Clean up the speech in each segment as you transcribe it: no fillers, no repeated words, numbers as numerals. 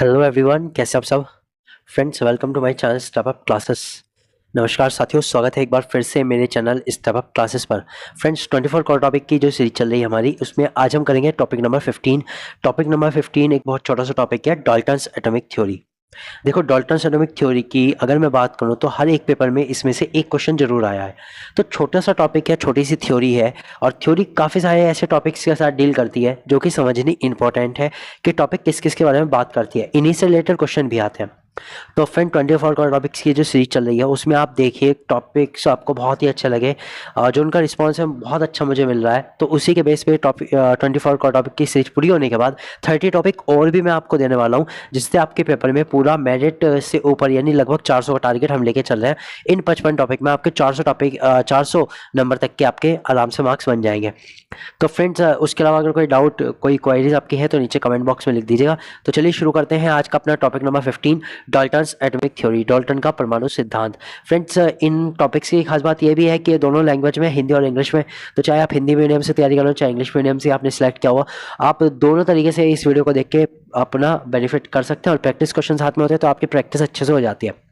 Hello everyone, कैसे आप सब friends. Welcome to my channel step up classes. नमस्कार साथियों, स्वागत है एक बार फिर से मेरे चैनल स्टेप अप क्लासेस पर। फ्रेंड्स 24 कोर टॉपिक की जो सीरीज चल रही है हमारी, उसमें आज हम करेंगे टॉपिक नंबर 15। टॉपिक नंबर 15 एक बहुत छोटा सा टॉपिक है, डाल्टन्स एटॉमिक थ्योरी। देखो, डाल्टन्स एटॉमिक थ्योरी की अगर मैं बात करूं तो हर एक पेपर में इसमें से एक क्वेश्चन जरूर आया है। तो छोटा सा टॉपिक है, छोटी सी थ्योरी है, और थ्योरी काफ़ी सारे ऐसे टॉपिक्स के साथ डील करती है जो कि समझनी इंपॉर्टेंट है कि टॉपिक किस किस के बारे में बात करती है। इन्हीं से रिलेटेड क्वेश्चन भी आते हैं। तो फ्रेंड 24 का टॉपिक्स की जो सीरीज चल रही है उसमें आप देखिए टॉपिक्स आपको बहुत ही अच्छे लगे, जो उनका रिस्पॉन्स है बहुत अच्छा मुझे मिल रहा है। तो उसी के बेस पे टॉपिक 24 का टॉपिक की सीरीज पूरी होने के बाद 30 टॉपिक और भी मैं आपको देने वाला हूँ, जिससे आपके पेपर में पूरा मेरिट से ऊपर यानी लगभग 400 का टारगेट हम लेके चल रहे हैं। इन 55 टॉपिक में आपके 400 नंबर तक के आपके आराम से मार्क्स बन जाएंगे। तो फ्रेंड्स उसके अलावा अगर कोई डाउट कोई क्वेरीज आपकी है तो नीचे कमेंट बॉक्स में लिख दीजिएगा। तो चलिए शुरू करते हैं आज का अपना topic number 15, Dalton's atomic theory, Dalton का परमाणु सिद्धांत। फ्रेंड्स इन टॉपिक्स की खास बात यह भी है कि ये दोनों लैंग्वेज में, हिंदी और इंग्लिश में। तो चाहे आप हिंदी मीडियम से तैयारी कर लो, चाहे इंग्लिश मीडियम से आपने सेलेक्ट किया हुआ, आप दोनों तरीके से इस वीडियो को देख के अपना बेनिफिट कर सकते हैं। और प्रैक्टिस क्वेश्चन हाथ में होते हैं तो आपकी प्रैक्टिस अच्छे से हो जाती है।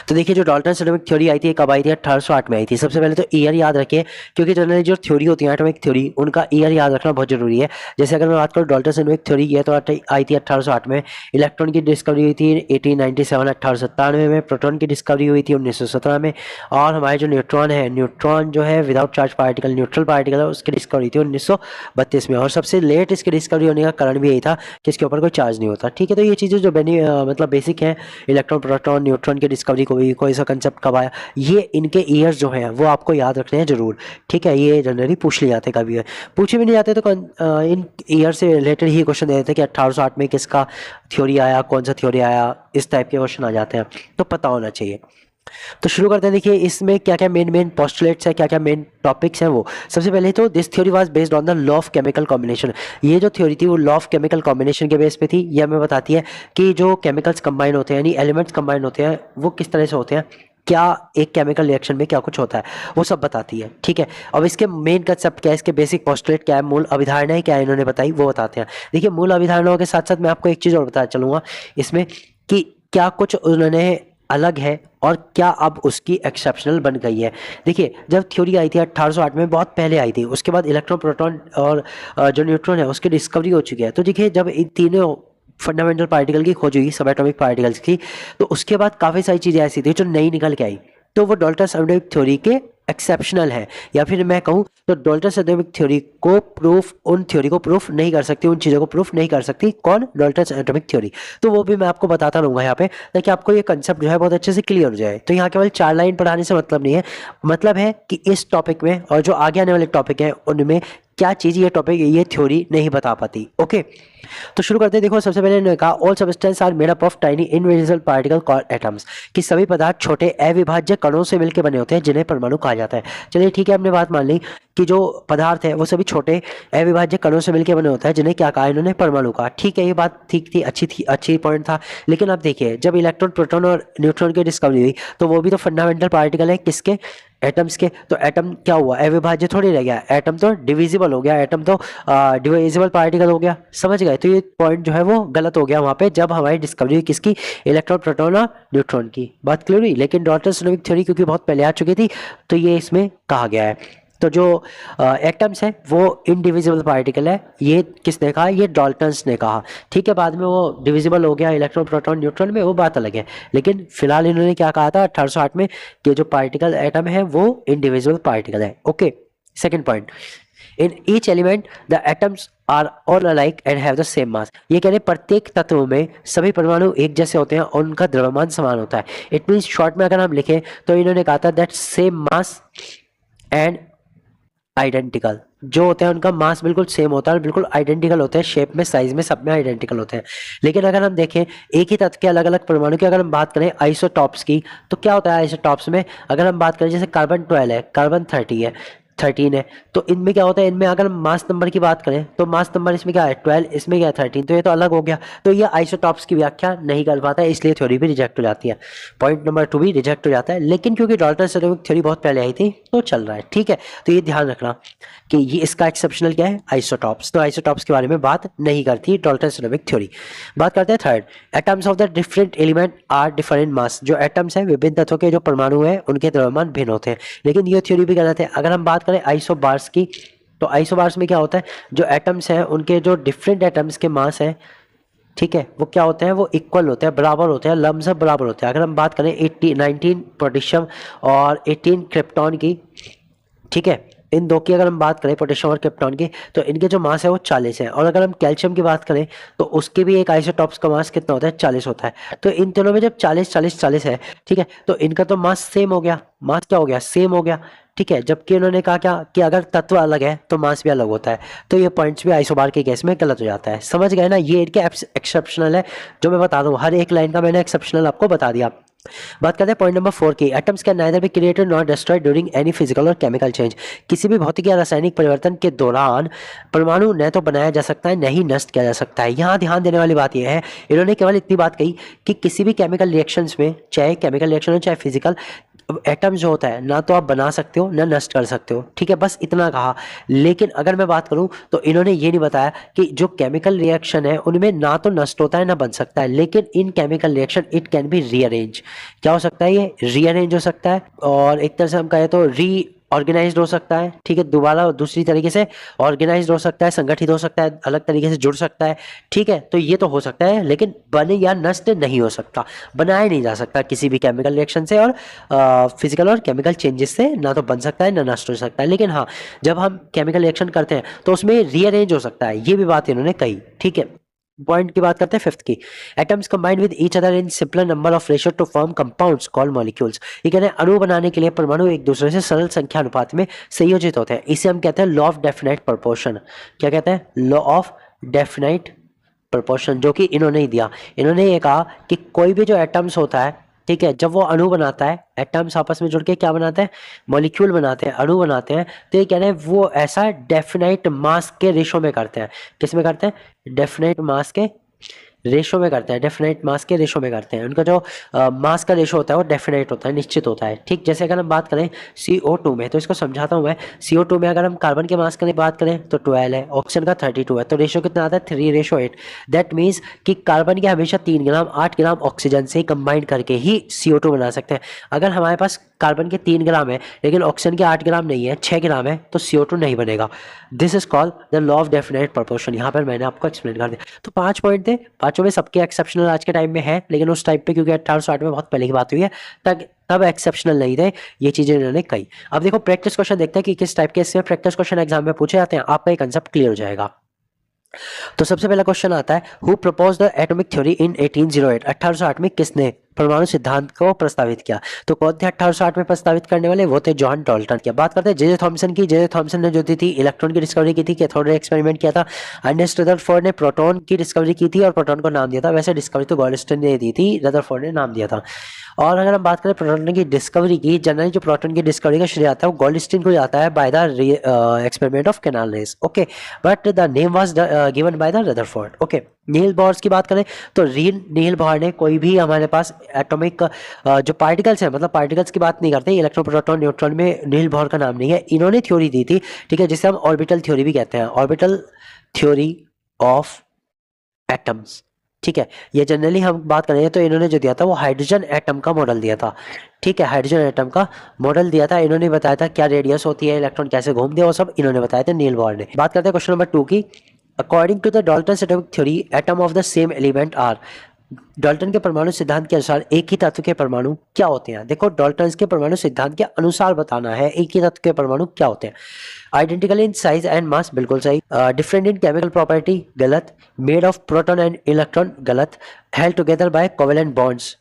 तो देखिए, जो डाल्टन एटॉमिक थ्योरी आई थी, कब आई थी? 1808 में आई थी। सबसे पहले तो ईयर याद रखिए, क्योंकि जनरली जो थ्योरी होती है एटॉमिक थ्योरी, उनका ईयर याद रखना बहुत जरूरी है। जैसे अगर मैं बात करूँ डाल्टन एटॉमिक थ्योरी, ये तो आई थी 1808 में। इलेक्ट्रॉन की डिस्कवरी हुई थी 1897 1897 में। प्रोटॉन की डिस्कवरी हुई थी 1917 में। और हमारे जो न्यूट्रॉन है, न्यूट्रॉन जो है without charge particle, neutral particle है, उसकी डिस्कवरी थी 1932 में। और सबसे लेट इसकी डिस्कवरी होने का कारण भी यही था कि इसके ऊपर कोई चार्ज नहीं होता। ठीक है, तो ये चीज़ें जो मतलब बेसिक है, इलेक्ट्रॉन प्रोटॉन न्यूट्रॉन की डिस्कवरी कोई सा कंसेप्ट कब आया, ये इनके ईयर्स जो हैं वो आपको याद रखने हैं जरूर। ठीक है, ये जनरली पूछ लिए जाते, कभी पूछे भी नहीं जाते तो इन ईयर से रिलेटेड ही क्वेश्चन दे देते कि 1808 में किसका थ्योरी आया, कौन सा थ्योरी आया, इस टाइप के क्वेश्चन आ जाते हैं। तो पता होना चाहिए। तो शुरू करते हैं। देखिए इसमें क्या क्या मेन पोस्टुलेट्स है, क्या क्या मेन टॉपिक्स हैं वो। सबसे पहले तो this theory was based on the law of chemical combination. ये जो थ्योरी थी वो लॉ ऑफ केमिकल कॉम्बिनेशन के बेस पे थी। ये हमें बताती है कि जो केमिकल्स कंबाइन होते हैं, यानी एलिमेंट्स कंबाइन होते हैं, वो किस तरह से होते हैं, क्या एक केमिकल रिएक्शन में क्या कुछ होता है, वो सब बताती है। ठीक है, अब इसके मेन कंसेप्ट क्या है, इसके बेसिक पोस्टुलेट क्या है, मूल अवधारणाएं क्या है इन्होंने बताई, वो बताते हैं। देखिए मूल अवधारणाओं के साथ साथ मैं आपको एक चीज और बताना चलूंगा इसमें, कि क्या कुछ उन्होंने अलग है और क्या अब उसकी एक्सेप्शनल बन गई है। देखिए जब थ्योरी आई थी 1808 में, बहुत पहले आई थी, उसके बाद इलेक्ट्रॉन प्रोटॉन और जो न्यूट्रॉन है उसकी डिस्कवरी हो चुकी है। तो देखिए जब इन तीनों फंडामेंटल पार्टिकल की खोज हुई, सब एटॉमिक पार्टिकल्स की, तो उसके बाद काफ़ी सारी चीज़ें ऐसी थी जो नई निकल के आई। तो वो डाल्टन्स एटॉमिक थ्योरी के एक्सेप्शनल है, या फिर मैं कहूँ तो डाल्टन्स एटॉमिक थ्योरी को प्रूफ, उन थ्योरी को प्रूफ नहीं कर सकती, उन चीज़ों को प्रूफ नहीं कर सकती। कौन? Dalton's atomic theory. तो वो भी मैं आपको बताता रहूंगा यहाँ पे, ताकि आपको ये कंसेप्ट जो है बहुत अच्छे से क्लियर हो जाए। तो यहाँ केवल 4 लाइन पढ़ाने से मतलब नहीं है, मतलब है कि इस टॉपिक में और जो आगे आने वाले टॉपिक है उनमें क्या चीज़ ये टॉपिक, ये थ्योरी नहीं बता पाती। ओके, तो शुरू करते हैं। देखो सबसे पहले इन्होंने कहा all substance are made up of tiny invisible particle called atoms, कि सभी पदार्थ छोटे अविभाज्य कणों से मिलकर बने होते हैं जिन्हें परमाणु कहा जाता है। चलिए ठीक है, हमने बात मान ली कि जो पदार्थ है वो सभी छोटे अविभाज्य कणों से मिलकर बने होता है, जिन्हें क्या कहा इन्होंने? परमाणु कहा। ठीक है, ये बात ठीक थी, अच्छी पॉइंट था। लेकिन अब देखिए जब इलेक्ट्रॉन प्रोटॉन और न्यूट्रॉन की डिस्कवरी हुई तो वो भी तो फंडामेंटल पार्टिकल है, किसके? एटम्स के। तो एटम क्या हुआ? अविभाज्य थोड़ी रह गया, एटम तो डिविजिबल हो गया, एटम तो डिविजिबल पार्टिकल हो गया। समझ गए? तो ये पॉइंट जो है वो गलत हो गया वहां पे, जब हमारी डिस्कवरी हुई किसकी? इलेक्ट्रॉन प्रोटॉन और न्यूट्रॉन की। बात क्लियर हुई? लेकिन डाल्टन्स एटॉमिक थ्योरी क्योंकि बहुत पहले आ चुकी थी, तो ये इसमें कहा गया है। तो जो एटम्स है वो इनडिविजिबल पार्टिकल है, ये किसने कहा? ये डाल्टन्स ने कहा। ठीक है, बाद में वो डिविजिबल हो गया इलेक्ट्रॉन प्रोटॉन न्यूट्रॉन में, वो बात अलग है। लेकिन फिलहाल इन्होंने क्या कहा था 1808 में, कि जो पार्टिकल एटम है वो इनडिविजिबल पार्टिकल है। Okay, second point, in each element the atoms are all alike and have the same mass. ये कह रहे प्रत्येक तत्व में सभी परमाणु एक जैसे होते हैं और उनका द्रव्यमान समान होता है। इट मीन्स शॉर्ट में अगर हम लिखें तो इन्होंने कहा था that same mass and identical, जो होते हैं उनका मास बिल्कुल सेम होता है और बिल्कुल आइडेंटिकल होते हैं, शेप में, साइज में, सब में आइडेंटिकल होते हैं। लेकिन अगर हम देखें एक ही तत्व के अलग अलग परमाणु की, अगर हम बात करें आइसोटॉप्स की, तो क्या होता है आइसोटॉप्स में? अगर हम बात करें जैसे कार्बन 12 है, कार्बन 30 है, 13 है, तो इनमें क्या होता है? इनमें अगर हम मास नंबर की बात करें तो मास नंबर इसमें क्या है? 12, इसमें क्या है? 13। तो ये तो अलग हो गया, तो ये आइसोटॉप्स की व्याख्या नहीं कर पाता है, इसलिए थ्योरी भी रिजेक्ट हो जाती है। पॉइंट नंबर 2 भी रिजेक्ट हो जाता है। लेकिन क्योंकि डाल्टन्स एटॉमिक थ्योरी बहुत पहले आई थी तो चल रहा है। ठीक है, तो ये ध्यान रखना। कि ये इसका एक्सेप्शनल क्या है, आइसोटॉप्स। तो आइसोटॉप्स के बारे में बात नहीं करती डाल्टन्स एटॉमिक थ्योरी। बात करते हैं third, atoms of the different element are different mass. जो एटम्स हैं विभिन्न तत्वों के जो परमाणु हैं उनके द्रव्यमान भिन्न होते हैं, लेकिन ये थ्योरी भी गलत है। अगर हम बात करें आइसोबार्स की, तो आइसोबार्स में क्या होता है, जो एटम्स हैं उनके जो डिफरेंट एटम्स के मास हैं, ठीक है, वो क्या होते हैं, वो इक्वल होते हैं, बराबर होते हैं, लमसम बराबर होते हैं। अगर हम बात करें 19 पोटेशियम और 18 क्रिप्टॉन की, ठीक है, इन दो की अगर हम बात करें पोटेशियम और क्रिप्टॉन की, तो इनके जो मास है वो 40 है। और अगर हम कैल्शियम की बात करें तो उसके भी एक आइसोटॉप्स का मास कितना होता है, 40 होता है। तो इन तीनों में जब 40 40 40 है, ठीक है, तो इनका तो मास सेम हो गया, मास क्या हो गया, सेम हो गया, ठीक है। जबकि उन्होंने कहा क्या कि अगर तत्व अलग है तो मास भी अलग होता है। तो ये पॉइंट्स भी आइसोबार के केस में गलत हो जाता है। समझ गए ना, ये इनके एक्सेप्शनल है जो मैं बता दूं, हर एक लाइन का मैंने एक्सेप्शनल आपको बता दिया। बात करते हैं पॉइंट नंबर 4 की, atoms can neither be created not destroyed during any physical और केमिकल चेंज। किसी भी भौतिक या रासायनिक परिवर्तन के दौरान परमाणु न तो बनाया जा सकता है न ही नष्ट किया जा सकता है। यहाँ ध्यान देने वाली बात यह है, इन्होंने केवल इतनी बात कही कि किसी भी केमिकल रिएक्शंस में, चाहे केमिकल रिएक्शन हो चाहे फिजिकल, एटम जो होता है ना तो आप बना सकते हो ना नष्ट कर सकते हो, ठीक है, बस इतना कहा। लेकिन अगर मैं बात करूं तो इन्होंने ये नहीं बताया कि जो केमिकल रिएक्शन है उनमें ना तो नष्ट होता है ना बन सकता है, लेकिन इन chemical reaction it can be rearrange. क्या हो सकता है, ये रीअरेंज हो सकता है, और एक तरह से हम कहें तो ऑर्गेनाइज्ड हो सकता है, ठीक है, दोबारा दूसरी तरीके से ऑर्गेनाइज्ड हो सकता है, संगठित हो सकता है, अलग तरीके से जुड़ सकता है, ठीक है। तो ये तो हो सकता है, लेकिन बने या नष्ट नहीं हो सकता, बनाया नहीं जा सकता किसी भी केमिकल रिएक्शन से और फिजिकल और केमिकल चेंजेस से, ना तो बन सकता है ना नष्ट हो सकता है। लेकिन हाँ, जब हम केमिकल रिएक्शन करते हैं तो उसमें रीअरेंज हो सकता है, ये भी बात इन्होंने कही, ठीक है। पॉइंट की बात करते हैं फिफ्थ की, atoms combined with each other in simpler number of ratio to form compounds called molecules. ये कहते हैं अणु बनाने के लिए परमाणु एक दूसरे से सरल संख्या अनुपात में संयोजित होते हैं, इसे हम कहते हैं लॉ ऑफ डेफिनाइट प्रोपोर्शन। क्या कहते हैं, लॉ ऑफ डेफिनाइट प्रोपोर्शन, जो कि इन्होंने ही दिया। इन्होंने ये कहा कि कोई भी जो एटम्स होता है, ठीक है, जब वो अणु बनाता है, एटम्स आपस में जुड़ के क्या बनाते हैं, मॉलिक्यूल बनाते हैं, अणु बनाते हैं, तो ये कह रहे हैं वो ऐसा डेफिनाइट मास के रेशो में करते हैं। किस में करते हैं, डेफिनाइट मास के रेशो में करते हैं, डेफिनेट मास के रेशो में करते हैं। उनका जो मास का रेशो होता है वो डेफिनेट होता है, निश्चित होता है, ठीक। जैसे अगर हम बात करें CO2 में, तो इसको समझाता हूँ मैं। CO2 में अगर हम कार्बन के मास की बात करें तो 12 है, ऑक्सीजन का 32 है, तो रेशो कितना आता है, 3:8। दैट मीन्स कि कार्बन के हमेशा 3 ग्राम 8 ग्राम ऑक्सीजन से कंबाइन करके ही CO2 बना सकते हैं। अगर हमारे पास कार्बन के 3 ग्राम है लेकिन ऑक्सीजन के 8 ग्राम नहीं है, 6 ग्राम है, तो CO2 नहीं बनेगा। This is called the law of definite proportion. यहाँ पर मैंने आपको एक्सप्लेन कर दिया। तो 5 पॉइंट थे, पांचों में सबके एक्सेप्शनल आज के टाइम में है, लेकिन उस टाइप पे क्योंकि 1860 में बहुत पहले की बात हुई है, तब एक्सेप्शनल नहीं थे, ये चीजें इन्होंने कही। अब देखो प्रैक्टिस क्वेश्चन देखते हैं कि किस टाइप के इसमें प्रैक्टिस क्वेश्चन एग्जाम में पूछे जाते हैं, आपका ये कंसेप्ट क्लियर हो जाएगा। तो सबसे पहला क्वेश्चन आता है, who propose the atomic theory in 1808। 1808 में किसने परमाणु सिद्धांत को प्रस्तावित किया? तो कौन थे 1808 में प्रस्तावित करने वाले? वो थे जॉन डाल्टन। की बात करते हैं जे थॉमसन की। जे थॉमसन ने जो दी थी इलेक्ट्रॉन की डिस्कवरी की थी, कैथोड रे एक्सपेरिमेंट किया था। अर्नेस्ट रदरफोर्ड ने प्रोटॉन की डिस्कवरी की थी और प्रोटॉन को नाम दिया था। वैसे डिस्कवरी तो गॉल्स्टन ने दी थी, रदरफोर्ड ने नाम दिया था। और अगर हम बात करें प्रोटॉन की डिस्कवरी की, जनरली जो प्रोटॉन की डिस्कवरी का श्रेय आता है वो गॉल्स्टन को जाता है by the experiment of canal rays, okay, but the name was given by the Rutherford, okay. Niels Bohr's की बात करें तो नील बोर ने कोई भी हमारे पास एटॉमिक जो पार्टिकल्स है, मतलब पार्टिकल्स की बात नहीं करते, इलेक्ट्रॉन प्रोटॉन न्यूट्रॉन में नील बोर का नाम नहीं है, इन्होंने थ्योरी दी थी, ठीक है, जिसे हम ऑर्बिटल थ्योरी भी कहते हैं, ऑर्बिटल थ्योरी ऑफ एटम्स, ठीक है। ये जनरली हम बात करें तो इन्होंने जो दिया था वो हाइड्रोजन एटम का मॉडल दिया था, ठीक है, हाइड्रोजन एटम का मॉडल दिया था। इन्होंने बताया था क्या रेडियस होती है, इलेक्ट्रॉन कैसे घूमते हैं, वो सब इन्होंने बताया था, नील बोर ने। बात करते हैं क्वेश्चन नंबर 2 की। According to the Dalton's atomic theory, atom of the same element are. Dalton के परमाणु सिद्धांत के अनुसार एक ही तत्व के परमाणु क्या होते हैं? देखो डाल्टन के परमाणु सिद्धांत के अनुसार बताना है एक ही तत्व के परमाणु क्या होते हैं। Identical in size and mass, बिल्कुल सही। डिफरेंट इन केमिकल प्रॉपर्टी, गलत। Made of proton and electron, गलत। Held together by covalent bonds,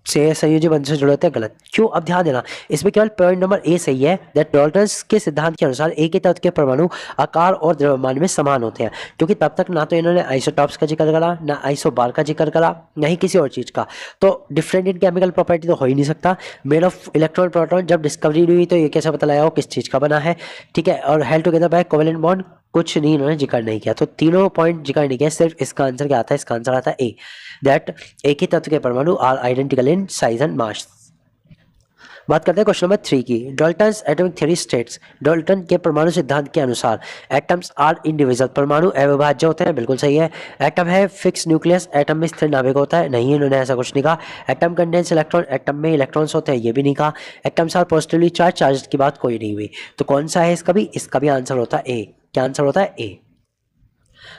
से संयोजी बंध से जुड़े होते हैं, गलत। क्यों? अब ध्यान देना, इसमें केवल पॉइंट नंबर ए सही है, दैट डाल्टन्स के सिद्धांत के अनुसार एक ही तत्व के परमाणु आकार और द्रव्यमान में समान होते हैं, क्योंकि तब तक ना तो इन्होंने आइसोटॉप्स का जिक्र करा, ना आइसोबार का जिक्र करा, ना ही किसी और चीज का। तो डिफरेंट इन केमिकल प्रॉपर्टी तो हो ही नहीं सकता। मेड ऑफ इलेक्ट्रॉन प्रोटॉन, जब डिस्कवरी हुई तो ये कैसे पता लगाया वो किस चीज का बना है, ठीक है। और held together by covalent bond, कुछ नहीं इन्होंने जिक्र नहीं किया। तो तीनों पॉइंट जिक्र नहीं किया, सिर्फ इसका आंसर क्या आता है? इसका आंसर आता है ए, दैट एक ही तत्व के परमाणु are identical in size and mass. बात करते हैं क्वेश्चन नंबर 3 की। Dalton's atomic theory states, Dalton के परमाणु सिद्धांत के अनुसार एटम्स आर इंडिविजुअल, परमाणु अविभाज्य होते हैं, बिल्कुल सही है। एटम है फिक्स न्यूक्लियस, एटम में स्थिर नाभिक होता है, नहीं, इन्होंने ऐसा कुछ नहीं कहा। एटम कंटेन्स इलेक्ट्रॉन, एटम में इलेक्ट्रॉन्स होते हैं, ये भी नहीं कहा। Atoms are positively charge, charge की बात कोई नहीं हुई। तो कौन सा है इसका भी आंसर होता है ए। क्या आंसर होता है? A.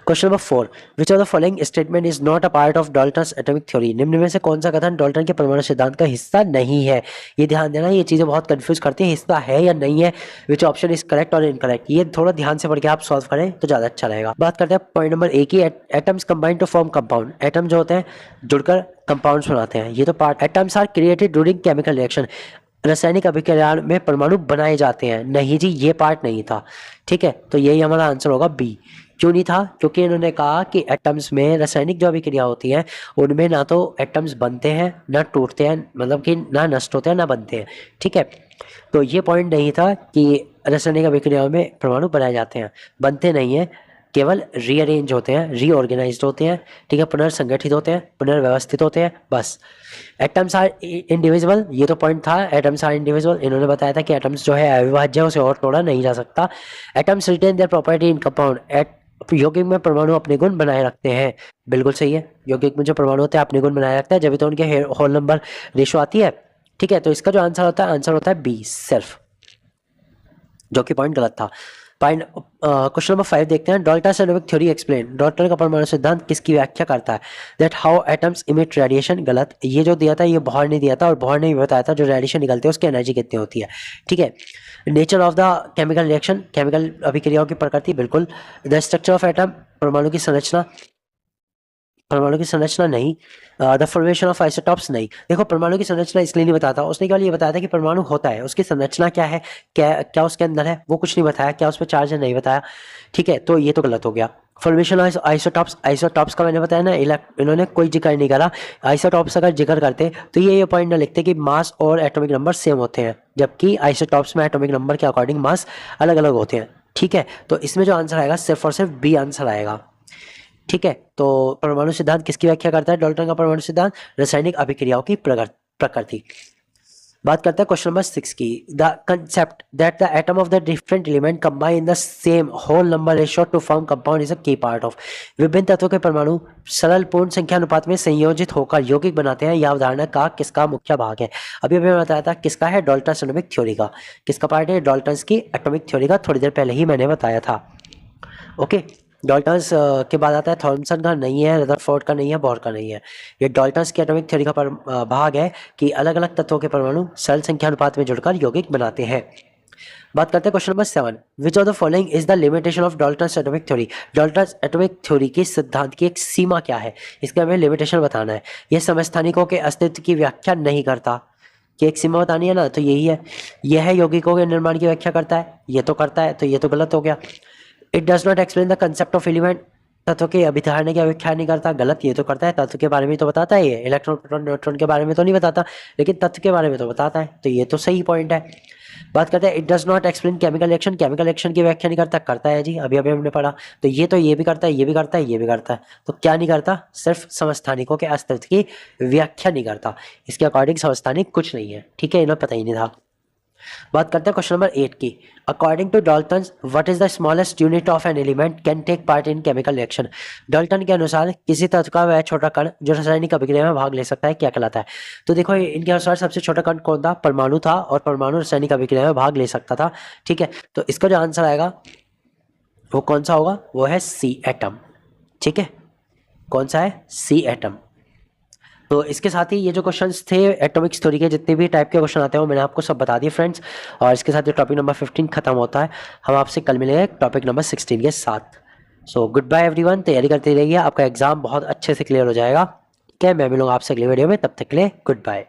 Question number 4, which of the following statement is not a part of Dalton's atomic theory, निम्न में से कौन सा कथन डाल्टन के परमाणु सिद्धांत का हिस्सा नहीं है? ये ध्यान देना, ये चीजें बहुत कंफ्यूज करती है, हिस्सा है या नहीं है, विच ऑप्शन इज करेक्ट और इनकरेक्ट, ये थोड़ा ध्यान से पढ़ के आप सॉल्व करें तो ज्यादा अच्छा रहेगा। बात करते हैं पॉइंट नंबर ए की। Atoms combine to form compound, atom जो होते हैं जुड़कर कंपाउंड्स बनाते हैं, ये तो part. Atoms are created during chemical reaction, रासायनिक अभिक्रिया में परमाणु बनाए जाते हैं, नहीं जी, ये पार्ट नहीं था। ठीक है, तो यही हमारा आंसर होगा बी। क्यों नहीं था? क्योंकि इन्होंने कहा कि एटम्स में रासायनिक जो अभिक्रिया होती है उनमें ना तो एटम्स बनते हैं ना टूटते हैं, मतलब कि ना नष्ट होते हैं ना बनते हैं। ठीक है, तो ये पॉइंट नहीं था कि रासायनिक अभिक्रियाओं में परमाणु बनाए जाते हैं, बनते नहीं है, केवल रीअरेंज होते हैं, रीऑर्गेनाइज्ड होते हैं। ठीक है, पुनर्संगठित होते हैं, पुनर्व्यवस्थित होते हैं, बस। एटम्स आर इंडिविजुअल, ये तो पॉइंट था, एटम्स आर इंडिविजुअल, इन्होंने बताया था कि एटम्स जो है अविभाज्य है, उसे और तोड़ा नहीं जा सकता। Atoms retain their property in compound, यौगिक में परमाणु अपने गुण बनाए रखते हैं, बिल्कुल सही है। यौगिक में जो परमाणु होते हैं अपने गुण बनाए रखते हैं, जब तो उनके होल नंबर रेशो आती है। ठीक है, तो इसका जो आंसर होता है बी सिर्फ, जो कि पॉइंट गलत था। क्वेश्चन नंबर 5 देखते हैं। Dalton's atomic theory explain, Dalton का परमाणु सिद्धांत किसकी व्याख्या करता है? That how atoms emit radiation, गलत, ये जो दिया था ये बोहर ने दिया था, और बोहर ने भी बताया था जो रेडिएशन निकलते हैं उसकी एनर्जी कितनी होती है। ठीक है, nature of the chemical reaction, chemical अभिक्रियाओं की प्रकृति, बिल्कुल। द स्ट्रक्चर ऑफ एटम, परमाणु की संरचना, परमाणु की संरचना नहीं। द फॉर्मेशन ऑफ आइसोटॉप्स, नहीं। देखो, परमाणु की संरचना इसलिए नहीं बताता, उसने केवल ये बताया था कि परमाणु होता है, उसकी संरचना क्या है, क्या उसके अंदर है, वो कुछ नहीं बताया, क्या उस पर चार्ज है नहीं बताया। ठीक है, तो ये तो गलत हो गया। फॉर्मेशन ऑफ आइसोटॉप्स, आइसोटॉप्स का मैंने बताया ना, इन्होंने कोई जिक्र नहीं करा। आइसोटॉप्स अगर जिक्र करते तो ये पॉइंट ना लिखते कि मास और एटॉमिक नंबर सेम होते हैं, जबकि आइसोटॉप्स में एटॉमिक नंबर के अकॉर्डिंग मास अलग अलग होते हैं। ठीक है, तो इसमें जो आंसर आएगा सिर्फ और सिर्फ बी आंसर आएगा। ठीक है, तो परमाणु सिद्धांत किसकी व्याख्या करता है? डाल्टन का परमाणु सिद्धांत रासायनिक अभिक्रियाओं की प्रकृति। बात करते हैं क्वेश्चन नंबर 6 की। The concept that the atom of the different element combine in the same whole number ratio to form compound is a key part of, विभिन्न तत्वों के परमाणु सरल पूर्ण संख्या अनुपात में संयोजित होकर यौगिक बनाते हैं, यह अवधारणा का किसका मुख्य भाग है? अभी अभी मैं बताया था किसका है, डाल्टन्स एटॉमिक थ्योरी का। किसका पार्ट है? डाल्टन्स की एटॉमिक थ्योरी का, थोड़ी देर पहले ही मैंने बताया था। ओके, डाल्टन्स के बाद आता है थॉमसन का, नहीं है, रदरफोर्ड का नहीं है, बोर का नहीं है। ये डाल्टन्स की एटॉमिक थ्योरी का भाग है कि अलग अलग तत्वों के परमाणु सरल संख्या अनुपात में जुड़कर यौगिक बनाते हैं। बात करते हैं question number 7, which of the following is the limitation of Dalton's atomic theory, Dalton's atomic theory की सिद्धांत की एक सीमा क्या है, इसका हमें लिमिटेशन बताना है। यह समस्थानिकों के अस्तित्व की व्याख्या नहीं करता, कि एक सीमा बतानी है ना, तो यही है। यह है यौगिकों के निर्माण की व्याख्या करता है, ये तो करता है, तो ये तो गलत हो गया। It does not explain the concept of element, तत्व के अभिधारणा की व्याख्या नहीं करता, गलत, ये तो करता है, तत्व के बारे में तो बताता है, ये इलेक्ट्रॉन प्रोटॉन न्यूट्रॉन के बारे में तो नहीं बताता, लेकिन तत्व के बारे में तो बताता है, तो ये तो सही पॉइंट है। बात करते हैं, it does not explain chemical reaction, chemical reaction की व्याख्या नहीं करता, करता है जी, अभी अभी हमने पढ़ा। तो ये भी करता है, ये भी करता है, ये भी करता है, तो क्या नहीं करता? सिर्फ समस्थानिकों के अस्तित्व की व्याख्या नहीं करता, इसके अकॉर्डिंग समस्थानिक कुछ नहीं है। ठीक है, इन्हें पता ही नहीं था। बात करते हैं क्वेश्चन नंबर 8 की। According to Dalton, what is the smallest unit of an element can take part in chemical reaction, Dalton के अनुसार किसी तत्व का वह छोटा कण जो रासायनिक अभिक्रिया में भाग ले सकता है क्या कहलाता है? तो देखो, इनके अनुसार सबसे छोटा कण कौन था? परमाणु था, और परमाणु रासायनिक अभिक्रिया में भाग ले सकता था। ठीक है, तो इसका जो आंसर आएगा वो कौन सा होगा? वो है सी एटम। ठीक है, कौन सा है? C atom. तो इसके साथ ही ये जो क्वेश्चंस थे एटॉमिक थ्योरी के, जितने भी टाइप के क्वेश्चन आते हैं वो मैंने आपको सब बता दिए फ्रेंड्स, और इसके साथ ये टॉपिक नंबर 15 खत्म होता है। हम आपसे कल मिलेंगे टॉपिक नंबर 16 के साथ। सो गुड बाय एवरीवन, तैयारी करते रहिए, आपका एग्जाम बहुत अच्छे से क्लियर हो जाएगा। ठीक है, मैं मिलूंगा आपसे अगली वीडियो में, तब तक के लिए गुड बाय।